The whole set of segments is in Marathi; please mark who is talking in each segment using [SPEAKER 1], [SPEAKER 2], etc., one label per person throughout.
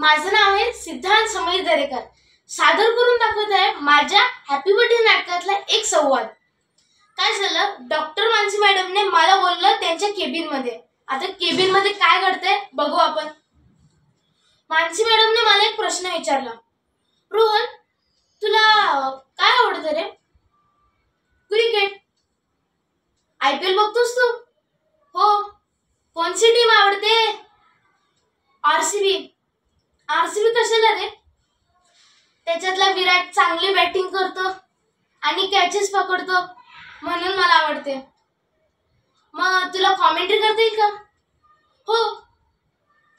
[SPEAKER 1] माझं नाव आहे सिद्धांत समीर दरेकर. सादर करून दाखवत आहे माझ्या हॅपी बर्थडे नाटकातला एक संवाद. काय झालं, डॉक्टर मानसी मॅडमने मला बोललं त्यांच्या केबिन मध्ये. आता केबिन मध्ये काय घडतंय बघू आपण. मानसी मॅडमने मला एक प्रश्न विचारला, रोहन तुला काय आवडतं रे? क्रिकेट. IPL बघतोस तू? हो. कोणती टीम आवडते? RCB. RCB कशाला रे? त्याच्यातला विराट चांगली बॅटिंग करतो आणि कॅचेस पकडतो म्हणून मला आवडते. मग तुला कॉमेंट्री करता येईल का? हो.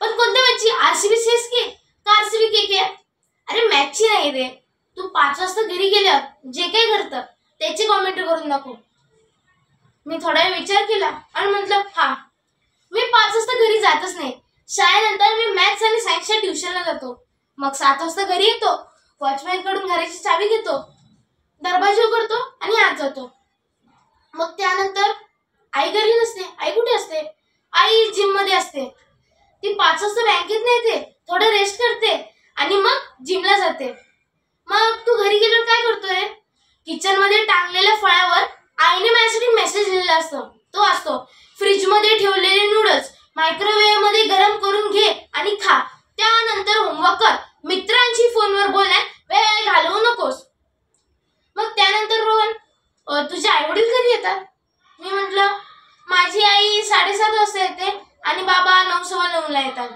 [SPEAKER 1] पण कोणत्या मॅचची? RCB CSK का RCB KKR? अरे मॅचची नाही रे, तू 5 वाजता घरी गेल्यावर जे काही करतं त्याची कॉमेंट्री करून दाखव. मी थोडा वेळ विचार केला आणि म्हटलं हा, मी 5 वाजता घरी जातच नाही. शाळेनंतर मी मॅथ्स आणि सायन्सच्या ट्युशनला जातो. मग 7 वाजता घरी येतो, वॉचमॅन कडून घराची चावी घेतो, दरवाजा उघडतो आणि आत जातो. मग त्यानंतर आई घरी नसते. आई कुठे असते? आई जिम मध्ये असते. ती 5 वाजता बँकेत नाही येते, थोडं रेस्ट करते आणि मग जिमला जाते. मग तू घरी गेल्यावर काय करतोय? किचन मध्ये टांगलेल्या फळावर आईने माझ्यासाठी मेसेज लिहिलेला असतो, तो असतो. फ्रीज मध्ये ठेवलेले नूडल्स मायक्रोवेव्ह मध्ये गरम करून घे आणि खा. त्यानंतर होमवर्क कर. मित्रांशी फोनवर बोलण्यात वेळ घालवू नकोस. मग त्यानंतर रोहन, तुझे आई वडील कधी येतात? मी म्हटलं माझी आई 7:30 वाजता येते आणि बाबा 9:15 येतात.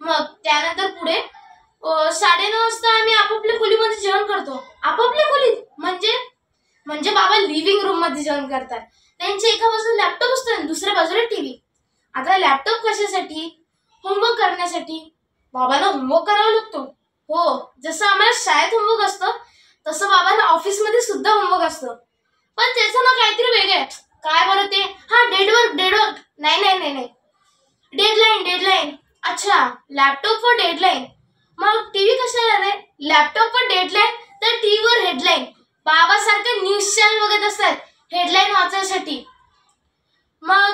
[SPEAKER 1] मग त्यानंतर पुढे 9:30 वाजता आम्ही आपापल्या खोलीमध्ये जेवण करतो. आपापल्या खोलीत म्हणजे बाबा लिव्हिंग रूम मध्ये जेवण करतात. त्यांच्या एका बाजूला लॅपटॉप असतो आणि दुसऱ्या बाजूला टीव्ही. आता लॅपटॉप कशासाठी? होमवर्क करण्यासाठी. बाबांना होमवर्क करावा लागतो. हो, जसं आम्हाला शाळेत होमवर्क असतं तसं बाबांना ऑफिस मध्ये सुद्धा होमवर्क असतं. पण त्याचं ना काहीतरी वेगळं आहे. काय बरं ते? हा, डेडवर्क. नाही, डेडलाईन. अच्छा, लॅपटॉप वर डेडलाईन. मग टीव्ही कशाला रे? लॅपटॉप वर डेडलाईन तर टीव्ही वर हेडलाईन. बाबासारखं न्यूज चॅनल बघत असतात हेडलाईन वाचण्यासाठी. मग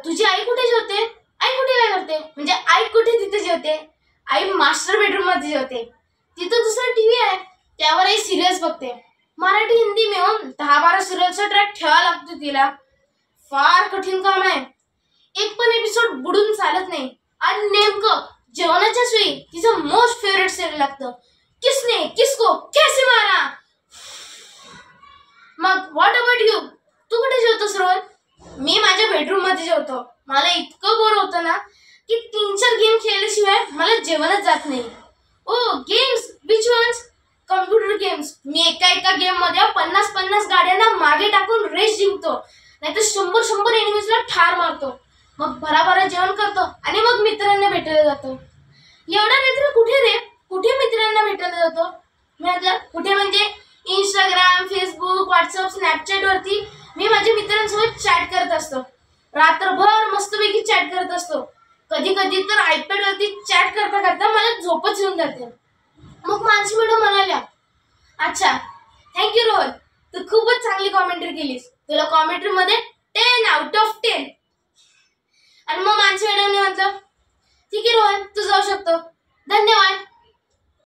[SPEAKER 1] तुझी आई कुठे जेवते? आई कुठे काय करते? म्हणजे आई कुठे तिथे जेवते? आई मास्टर बेडरूम मध्ये जेवते. तिथं दुसरा टीव्ही आहे, त्यावर आई सिरियल्स बघते. मराठी हिंदी मिळून 10-12 सिरियलचा ट्रॅक ठेवावा लागतो तिला. फार कठीण काम आहे. एक पण एपिसोड बुडून चालत नाही. आणि नेमकं जेवणाच्याच वेळी तिचं मोस्ट फेवरेट सिरियल लागतं, किसने किसको कैसे मारा. मग व्हॉट अबाउट यू? तू कुठे जेवतोस रोहन? मी माझ्या बेडरूम मध्ये जेवतो. मला इतकं बोर होतं ना की 3-4 गेम खेळल्याशिवाय मला जेवणच जात नाही. Oh games, which ones? Computer games. मी एका गेम मध्ये 50 गाड्यांना मागे टाकून रेस जिंकतो, नाहीतर 100 एनिमीजला ठार मारतो. मग भराभरा जेवण करतो आणि मग मित्रांना भेटायला जातो. एवढा मित्र कुठे रे? कुठे मित्रांना भेटायला जातो? मी म्हटलं कुठे म्हणजे इंस्टाग्राम, फेसबुक, व्हॉट्सअप, स्नॅपचॅट वरती मी माझ्या मित्रांसोबत चॅट करत असतो. रात्रभर मस्तपैकी चॅट करत असतो. कधी कधी तर iPad वरती चॅट करता करता मला झोपच येऊन जाते. मग मानसी मॅडम म्हणाल्या, अच्छा थँक्यू रोहन, तू खूपच चांगली कॉमेंट्री केलीस. तुला कॉमेंट्री मध्ये 10 out of 10. आणि मग मानसी मॅडमने म्हटलं ठीक आहे रोहन, तू जाऊ शकतो. धन्यवाद.